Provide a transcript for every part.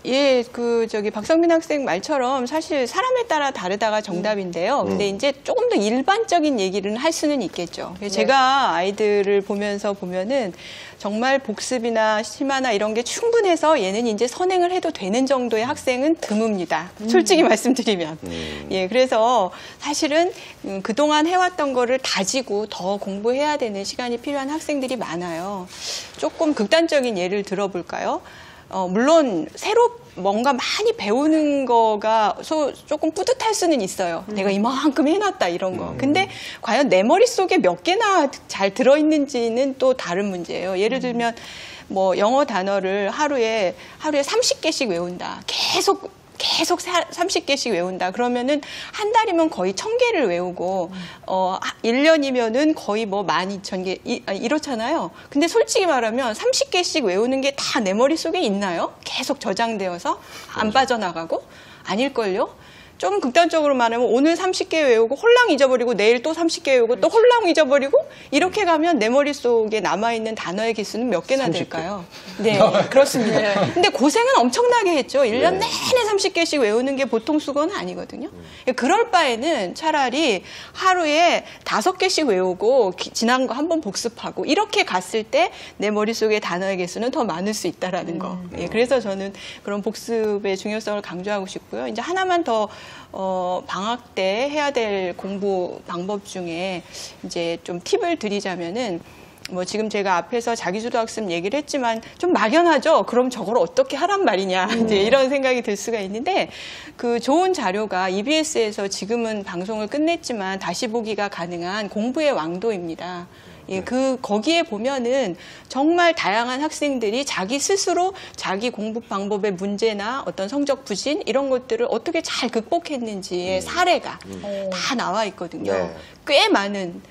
예, 박성민 학생 말처럼 사실 사람에 따라 다르다가 정답인데요. 근데 이제 조금 더 일반적인 얘기를 할 수는 있겠죠. 네. 제가 아이들을 보면은 정말 복습이나 심화나 이런 게 충분해서 얘는 이제 선행을 해도 되는 정도의 학생은 드뭅니다. 솔직히 말씀드리면. 예, 그래서 사실은 그동안 해왔던 거를 다지고 더 공부해야 되는 시간이 필요한 학생들이 많아요. 조금 극단적인 예를 들어볼까요? 물론 새로 뭔가 많이 배우는 거가 조금 뿌듯할 수는 있어요. 내가 이만큼 해놨다 이런 거. 근데 과연 내 머릿속에 몇 개나 잘 들어있는지는 또 다른 문제예요. 예를 들면 뭐 영어 단어를 하루에 30개씩 외운다. 계속 30개씩 외운다. 그러면은 한 달이면 거의 1000개를 외우고 1년이면은 거의 뭐 12,000개 이렇잖아요. 근데 솔직히 말하면 30개씩 외우는 게 다 내 머릿속에 있나요? 계속 저장되어서 안 빠져나가고? 아닐걸요? 좀 극단적으로 말하면 오늘 30개 외우고 홀랑 잊어버리고 내일 또 30개 외우고 또 홀랑 잊어버리고 이렇게 가면 내 머릿속에 남아있는 단어의 개수는 몇 개나 30개. 될까요? 네, 그렇습니다. 근데 고생은 엄청나게 했죠. 1년 내내 30개씩 외우는 게 보통 수고는 아니거든요. 그럴 바에는 차라리 하루에 5개씩 외우고 지난 거 한번 복습하고 이렇게 갔을 때 내 머릿속에 단어의 개수는 더 많을 수 있다라는 거. 예, 그래서 저는 그런 복습의 중요성을 강조하고 싶고요. 이제 하나만 더 방학 때 해야 될 공부 방법 중에 이제 좀 팁을 드리자면은 뭐 지금 제가 앞에서 자기주도 학습 얘기를 했지만 좀 막연하죠. 그럼 저걸 어떻게 하란 말이냐 이제 이런 생각이 들 수가 있는데 그 좋은 자료가 EBS에서 지금은 방송을 끝냈지만 다시 보기가 가능한 공부의 왕도입니다. 예, 거기에 보면은 정말 다양한 학생들이 자기 스스로 자기 공부 방법의 문제나 어떤 성적 부진 이런 것들을 어떻게 잘 극복했는지의 사례가 다 나와 있거든요. 네. 꽤 많은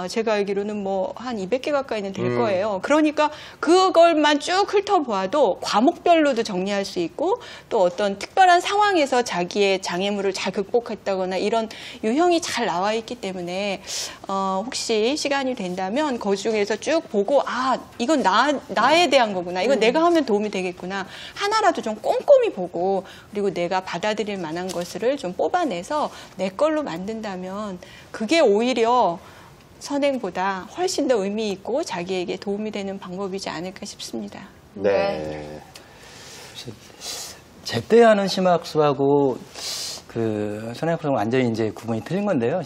제가 알기로는 뭐 한 200개 가까이는 될 거예요. 그러니까 그걸만 쭉 훑어보아도 과목별로도 정리할 수 있고 또 어떤 특별한 상황에서 자기의 장애물을 잘 극복했다거나 이런 유형이 잘 나와 있기 때문에 혹시 시간이 된다면 그 중에서 쭉 보고 이건 나에 대한 거구나. 이건 내가 하면 도움이 되겠구나. 하나라도 좀 꼼꼼히 보고 그리고 내가 받아들일 만한 것을 좀 뽑아내서 내 걸로 만든다면 그게 오히려 선행보다 훨씬 더 의미 있고 자기에게 도움이 되는 방법이지 않을까 싶습니다. 네. 제때 하는 심화학습하고 그 선행학습은 완전히 이제 구분이 틀린 건데요.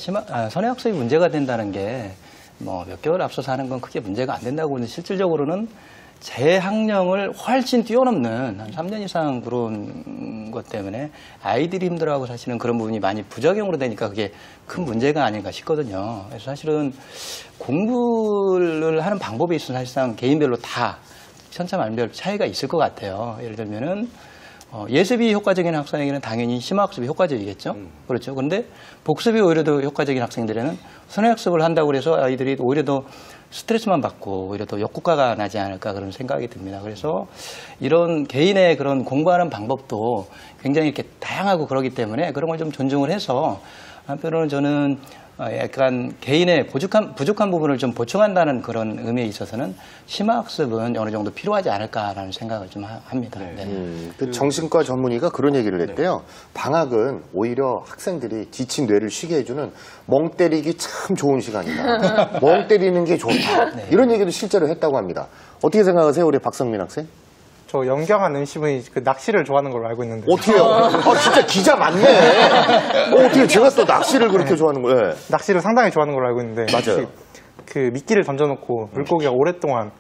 선행학습이 문제가 된다는 게 뭐 몇 개월 앞서서 하는 건 크게 문제가 안 된다고 하는데 실질적으로는 재학령을 훨씬 뛰어넘는 한 3년 이상 그런 것 때문에 아이들이 힘들어하고 사실은 그런 부분이 많이 부작용으로 되니까 그게 큰 문제가 아닌가 싶거든요. 그래서 사실은 공부를 하는 방법에 있어서 사실상 개인별로 다 천차만별 차이가 있을 것 같아요. 예를 들면은 예습이 효과적인 학생에게는 당연히 심화학습이 효과적이겠죠. 그렇죠. 그런데 복습이 오히려 더 효과적인 학생들에는 선행학습을 한다고 해서 아이들이 오히려 더 스트레스만 받고 오히려 더 역효과가 나지 않을까 그런 생각이 듭니다. 그래서 이런 개인의 그런 공부하는 방법도 굉장히 이렇게 다양하고 그러기 때문에 그런 걸 좀 존중을 해서 한편으로는 저는 약간 개인의 부족한 부분을 좀 보충한다는 그런 의미에 있어서는 심화학습은 어느 정도 필요하지 않을까라는 생각을 좀 합니다. 네. 그 정신과 전문의가 그런 얘기를 했대요. 방학은 오히려 학생들이 지친 뇌를 쉬게 해주는 멍 때리기 참 좋은 시간이다. 멍 때리는 게 좋다. 이런 얘기도 실제로 했다고 합니다. 어떻게 생각하세요, 우리 박성민 학생? 저 연경한 은심이 그 낚시를 좋아하는 걸로 알고 있는데. 어떻게요? 진짜 기자 맞네. 어떻게 제가 또 낚시를 그렇게 좋아하는 거예요? 낚시를 상당히 좋아하는 걸로 알고 있는데. 맞아요. 그 미끼를 던져놓고 물고기가 오랫동안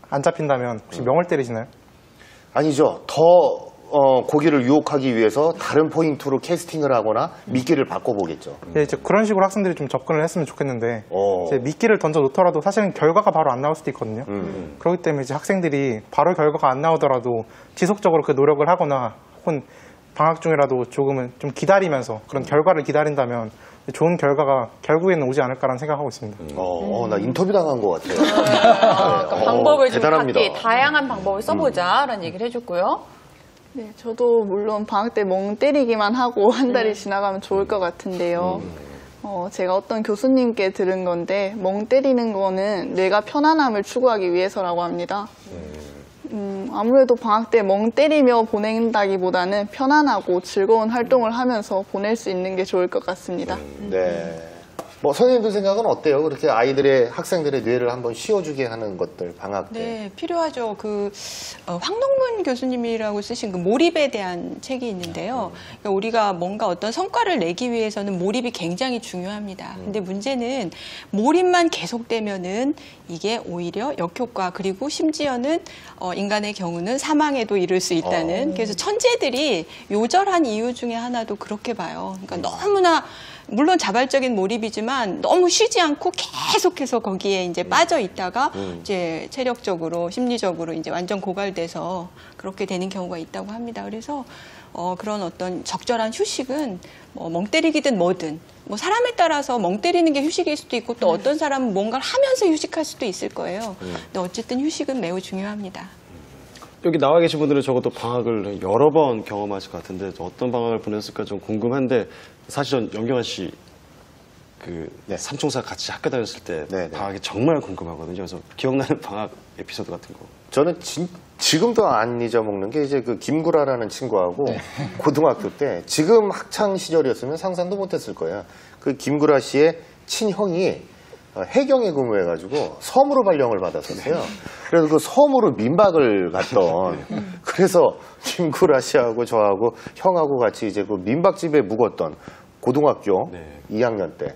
안 잡힌다면 혹시 명을 때리시나요? 아니죠. 더 고기를 유혹하기 위해서 다른 포인트로 캐스팅을 하거나 미끼를 바꿔보겠죠. 예, 이제 그런 식으로 학생들이 좀 접근을 했으면 좋겠는데 이제 미끼를 던져 놓더라도 사실은 결과가 바로 안 나올 수도 있거든요. 그렇기 때문에 이제 학생들이 바로 결과가 안 나오더라도 지속적으로 그 노력을 하거나 혹은 방학 중이라도 조금은 좀 기다리면서 그런 결과를 기다린다면 좋은 결과가 결국에는 오지 않을까라는 생각하고 있습니다. 나 인터뷰 당한 것 같아요. 그러니까 방법을 좀 대단합니다. 각기 다양한 방법을 써보자라는 얘기를 해줬고요. 네, 저도 물론 방학 때 멍 때리기만 하고 한 달이 지나가면 좋을 것 같은데요. 제가 어떤 교수님께 들은 건데 멍 때리는 거는 뇌가 편안함을 추구하기 위해서라고 합니다. 아무래도 방학 때 멍 때리며 보낸다기보다는 편안하고 즐거운 활동을 하면서 보낼 수 있는 게 좋을 것 같습니다. 네. 뭐 선생님들 생각은 어때요? 그렇게 아이들의 학생들의 뇌를 한번 쉬어주게 하는 것들 방학 때. 네, 필요하죠. 황동문 교수님이라고 쓰신 그 몰입에 대한 책이 있는데요. 그러니까 우리가 뭔가 어떤 성과를 내기 위해서는 몰입이 굉장히 중요합니다. 근데 문제는 몰입만 계속되면은 이게 오히려 역효과 그리고 심지어는 인간의 경우는 사망에도 이를 수 있다는. 그래서 천재들이 요절한 이유 중에 하나도 그렇게 봐요. 그러니까 너무나 물론 자발적인 몰입이지만 너무 쉬지 않고 계속해서 거기에 이제 빠져 있다가 이제 체력적으로, 심리적으로 이제 완전 고갈돼서 그렇게 되는 경우가 있다고 합니다. 그래서 그런 어떤 적절한 휴식은 뭐 멍 때리기든 뭐든 뭐 사람에 따라서 멍 때리는 게 휴식일 수도 있고 또 어떤 사람은 뭔가를 하면서 휴식할 수도 있을 거예요. 근데 어쨌든 휴식은 매우 중요합니다. 여기 나와 계신 분들은 적어도 방학을 여러 번 경험하실 것 같은데 어떤 방학을 보냈을까 좀 궁금한데 사실 전 영경환 씨 삼총사 같이 학교 다녔을 때 방학이 정말 궁금하거든요. 그래서 기억나는 방학 에피소드 같은 거. 저는 지금도 안 잊어먹는 게 이제 그 김구라라는 친구하고 고등학교 때 지금 학창 시절이었으면 상상도 못했을 거예요. 그 김구라 씨의 친형이 해경에 근무해가지고 섬으로 발령을 받았었어요. 그래서 그 섬으로 민박을 갔던. 그래서 김구라 씨하고 저하고 형하고 같이 이제 그 민박집에 묵었던 고등학교 2학년 때.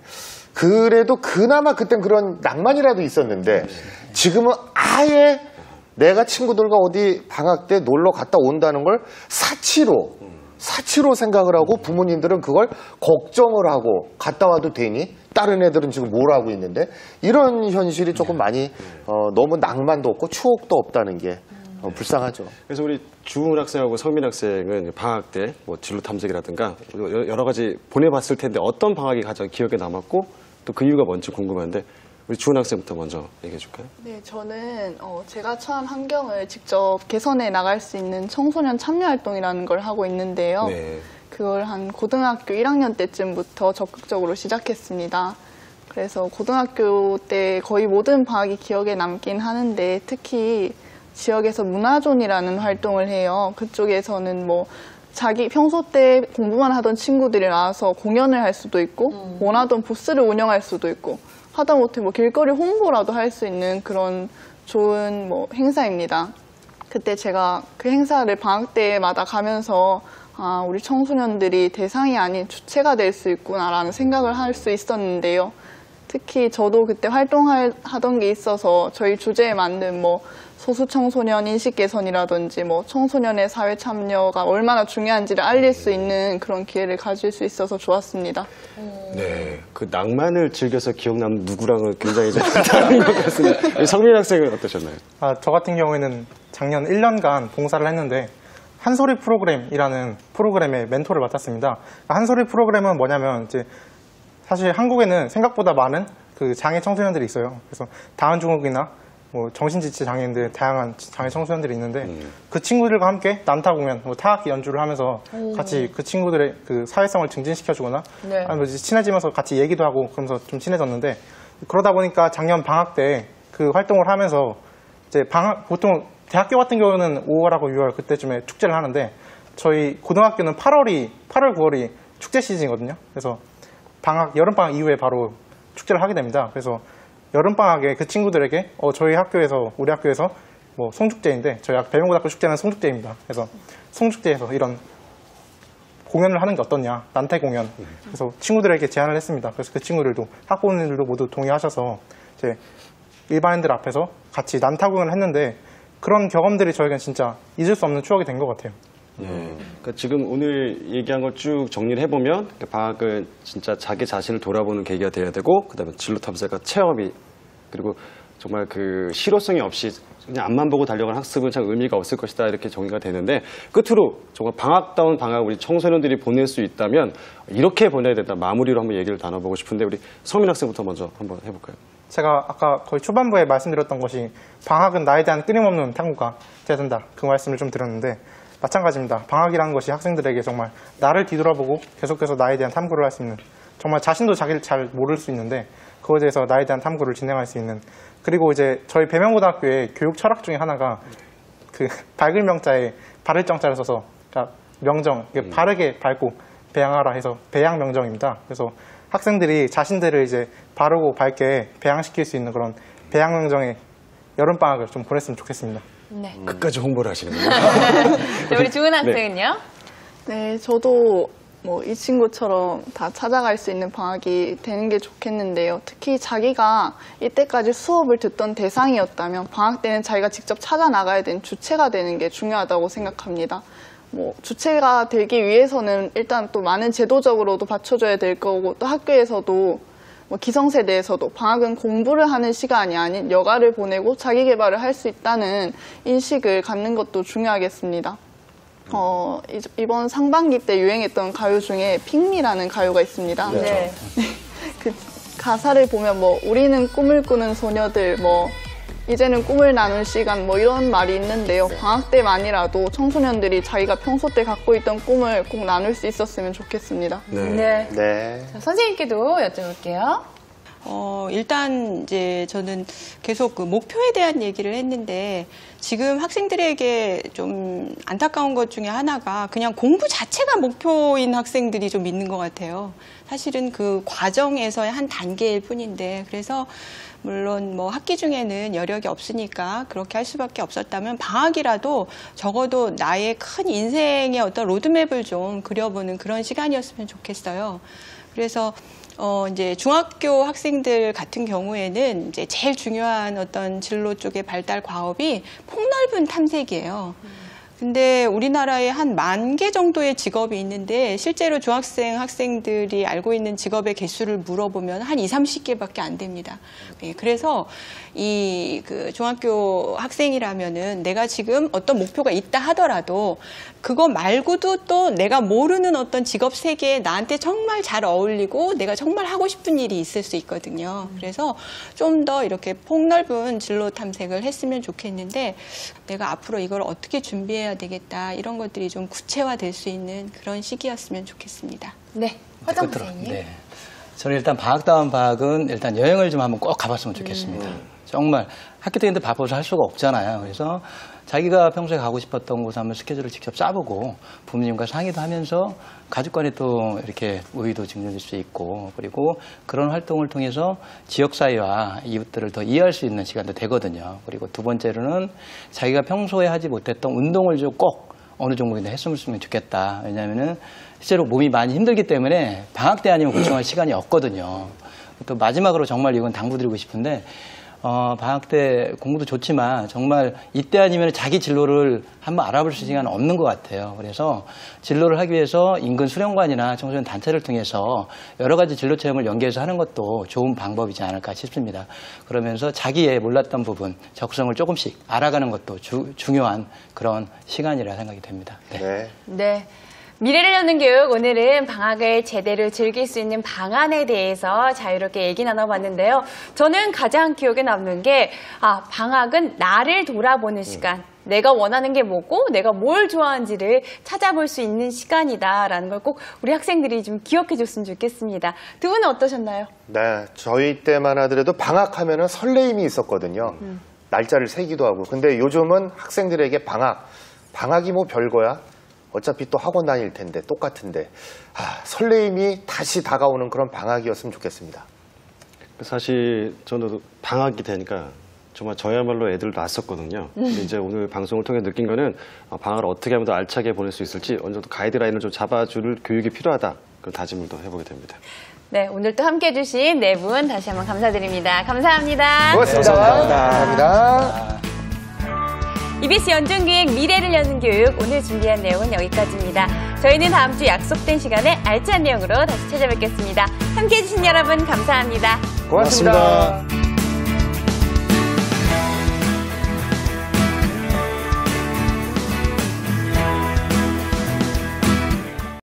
그래도 그나마 그땐 그런 낭만이라도 있었는데 지금은 아예 내가 친구들과 어디 방학 때 놀러 갔다 온다는 걸 사치로 생각을 하고 부모님들은 그걸 걱정을 하고 갔다 와도 되니 다른 애들은 지금 뭘 하고 있는데 이런 현실이 조금 많이 너무 낭만도 없고 추억도 없다는 게 불쌍하죠. 그래서 우리 주은 학생하고 성민 학생은 방학 때 뭐 진로 탐색이라든가 여러 가지 보내봤을 텐데 어떤 방학이 가장 기억에 남았고 또 그 이유가 뭔지 궁금한데 우리 주은 학생부터 먼저 얘기해 줄까요? 네, 저는 제가 처한 환경을 직접 개선해 나갈 수 있는 청소년 참여활동이라는 걸 하고 있는데요. 그걸 한 고등학교 1학년 때쯤부터 적극적으로 시작했습니다. 그래서 고등학교 때 거의 모든 방학이 기억에 남긴 하는데 특히 지역에서 문화존이라는 활동을 해요. 그쪽에서는 뭐 자기 평소 때 공부만 하던 친구들이 나와서 공연을 할 수도 있고 원하던 부스를 운영할 수도 있고 하다못해 뭐 길거리 홍보라도 할 수 있는 그런 좋은 뭐 행사입니다. 그때 제가 그 행사를 방학 때마다 가면서 우리 청소년들이 대상이 아닌 주체가 될 수 있구나라는 생각을 할 수 있었는데요. 특히 저도 그때 활동하던 게 있어서 저희 주제에 맞는 뭐 소수 청소년 인식 개선이라든지 뭐 청소년의 사회 참여가 얼마나 중요한지를 알릴 수 있는 그런 기회를 가질 수 있어서 좋았습니다. 네, 그 낭만을 즐겨서 기억 남는 누구랑은 굉장히 좀 다른 것 같습니다. 성민 학생은 어떠셨나요? 저 같은 경우에는 작년 1년간 봉사를 했는데 한소리 프로그램이라는 프로그램의 멘토를 맡았습니다. 한소리 프로그램은 뭐냐면 이제 사실 한국에는 생각보다 많은 그 장애 청소년들이 있어요. 그래서 다운증후군이나 뭐 정신지체 장애인들 다양한 장애 청소년들이 있는데 그 친구들과 함께 난타 공연, 뭐 타악기 연주를 하면서 같이 그 친구들의 그 사회성을 증진시켜주거나 아니면 친해지면서 같이 얘기도 하고 그러면서 좀 친해졌는데 그러다 보니까 작년 방학 때 그 활동을 하면서 이제 보통 대학교 같은 경우는 5월하고 6월 그때쯤에 축제를 하는데 저희 고등학교는 8월, 9월이 축제 시즌이거든요. 그래서 여름방학 이후에 바로 축제를 하게 됩니다. 그래서 여름방학에 그 친구들에게 저희 학교에서, 우리 학교에서 뭐 송축제인데 저희 배명고등학교 축제는 송축제입니다. 그래서 송축제에서 이런 공연을 하는 게 어떠냐, 난타 공연. 그래서 친구들에게 제안을 했습니다. 그래서 그 친구들도 학부모님들도 모두 동의하셔서 이제 일반인들 앞에서 같이 난타 공연을 했는데 그런 경험들이 저에겐 진짜 잊을 수 없는 추억이 된 것 같아요. 그러니까 지금 오늘 얘기한 걸 쭉 정리를 해보면 방학은 진짜 자기 자신을 돌아보는 계기가 돼야 되고 그다음에 진로 탐색과 체험이 그리고 정말 그 실효성이 없이 그냥 앞만 보고 달려가는 학습은 참 의미가 없을 것이다 이렇게 정리가 되는데 끝으로 정말 방학다운 방학 우리 청소년들이 보낼 수 있다면 이렇게 보내야 된다 마무리로 한번 얘기를 나눠보고 싶은데 우리 성민 학생부터 먼저 한번 해볼까요? 제가 아까 거의 초반부에 말씀드렸던 것이 방학은 나에 대한 끊임없는 탐구가 돼야 된다 그 말씀을 좀 드렸는데 마찬가지입니다. 방학이라는 것이 학생들에게 정말 나를 뒤돌아보고 계속해서 나에 대한 탐구를 할 수 있는 정말 자신도 자기를 잘 모를 수 있는데 그것에 대해서 나에 대한 탐구를 진행할 수 있는 그리고 이제 저희 배명고등학교의 교육 철학 중에 하나가 그 밝을 명자에 바를 정자를 써서 그러니까 명정 이게 바르게 밝고 배양하라 해서 배양 명정입니다. 그래서 학생들이 자신들을 이제 바르고 밝게 배양시킬 수 있는 그런 배양 명정의 여름 방학을 좀 보냈으면 좋겠습니다. 네. 끝까지 홍보를 하시는군요. 자, 우리 주은 학생은요? 네, 저도 뭐 이 친구처럼 다 찾아갈 수 있는 방학이 되는 게 좋겠는데요. 특히 자기가 이때까지 수업을 듣던 대상이었다면 방학 때는 자기가 직접 찾아 나가야 되는 주체가 되는 게 중요하다고 생각합니다. 뭐 주체가 되기 위해서는 일단 또 많은 제도적으로도 받쳐줘야 될 거고 또 학교에서도 뭐 기성세대에서도 방학은 공부를 하는 시간이 아닌 여가를 보내고 자기 개발을 할 수 있다는 인식을 갖는 것도 중요하겠습니다. 이번 상반기 때 유행했던 가요 중에 핑미라는 가요가 있습니다. 네. 그 가사를 보면 뭐 우리는 꿈을 꾸는 소녀들 뭐 이제는 꿈을 나눌 시간 뭐 이런 말이 있는데요. 방학 때만이라도 청소년들이 자기가 평소 때 갖고 있던 꿈을 꼭 나눌 수 있었으면 좋겠습니다. 네. 네. 자, 선생님께도 여쭤볼게요. 일단 이제 저는 계속 그 목표에 대한 얘기를 했는데 지금 학생들에게 좀 안타까운 것 중에 하나가 그냥 공부 자체가 목표인 학생들이 좀 있는 것 같아요. 사실은 그 과정에서의 한 단계일 뿐인데 그래서 물론 뭐 학기 중에는 여력이 없으니까 그렇게 할 수밖에 없었다면 방학이라도 적어도 나의 큰 인생의 어떤 로드맵을 좀 그려보는 그런 시간이었으면 좋겠어요. 그래서 이제 중학교 학생들 같은 경우에는 이제 제일 중요한 어떤 진로 쪽의 발달 과업이 폭넓은 탐색이에요. 근데 우리나라에 한 10,000개 정도의 직업이 있는데 실제로 중학생 학생들이 알고 있는 직업의 개수를 물어보면 한 20-30개밖에 안 됩니다. 그래서 이 그 중학교 학생이라면은 내가 지금 어떤 목표가 있다 하더라도 그거 말고도 또 내가 모르는 어떤 직업 세계에 나한테 정말 잘 어울리고 내가 정말 하고 싶은 일이 있을 수 있거든요. 그래서 좀 더 이렇게 폭넓은 진로 탐색을 했으면 좋겠는데 내가 앞으로 이걸 어떻게 준비해야 되겠다 이런 것들이 좀 구체화될 수 있는 그런 시기였으면 좋겠습니다. 네. 화정 선생님. 네. 저는 일단 방학다운 방학은 일단 여행을 좀 한번 꼭 가봤으면 좋겠습니다. 정말 학교 때인데 바빠서 할 수가 없잖아요. 그래서 자기가 평소에 가고 싶었던 곳에 한번 스케줄을 직접 짜보고 부모님과 상의도 하면서 가족 간에 또 이렇게 우위도 증명될 수 있고 그리고 그런 활동을 통해서 지역사회와 이웃들을 더 이해할 수 있는 시간도 되거든요. 그리고 두 번째로는 자기가 평소에 하지 못했던 운동을 좀 꼭 어느 정도는 했으면 좋겠다. 왜냐하면은 실제로 몸이 많이 힘들기 때문에 방학 때 아니면 고충할 시간이 없거든요. 또 마지막으로 정말 이건 당부드리고 싶은데 방학 때 공부도 좋지만 정말 이때 아니면 자기 진로를 한번 알아볼 수 있는 시간은 없는 것 같아요. 그래서 진로를 하기 위해서 인근 수련관이나 청소년 단체를 통해서 여러 가지 진로 체험을 연계해서 하는 것도 좋은 방법이지 않을까 싶습니다. 그러면서 자기의 몰랐던 부분, 적성을 조금씩 알아가는 것도 중요한 그런 시간이라 생각이 됩니다. 네. 네. 네. 미래를 여는 교육, 오늘은 방학을 제대로 즐길 수 있는 방안에 대해서 자유롭게 얘기 나눠봤는데요. 저는 가장 기억에 남는 게 방학은 나를 돌아보는 시간. 내가 원하는 게 뭐고 내가 뭘 좋아하는지를 찾아볼 수 있는 시간이다라는 걸 꼭 우리 학생들이 좀 기억해 줬으면 좋겠습니다. 두 분은 어떠셨나요? 네, 저희 때만 하더라도 방학하면은 설레임이 있었거든요. 날짜를 세기도 하고. 근데 요즘은 학생들에게 방학이 뭐 별거야? 어차피 또 학원 다닐 텐데 똑같은데 설레임이 다시 다가오는 그런 방학이었으면 좋겠습니다. 사실 저는 방학이 되니까 정말 저야말로 애들 놨었거든요. 근데 이제 오늘 방송을 통해 느낀 거는 방학을 어떻게 하면 더 알차게 보낼 수 있을지 어느 정도 가이드라인을 좀 잡아줄 교육이 필요하다. 그런 다짐을 또 해보게 됩니다. 네, 오늘 또 함께 해주신 네 분 다시 한번 감사드립니다. 감사합니다. 고맙습니다. 감사합니다. EBS 연중기획 미래를 여는 교육 오늘 준비한 내용은 여기까지입니다. 저희는 다음 주 약속된 시간에 알찬 내용으로 다시 찾아뵙겠습니다. 함께해 주신 여러분 감사합니다. 고맙습니다.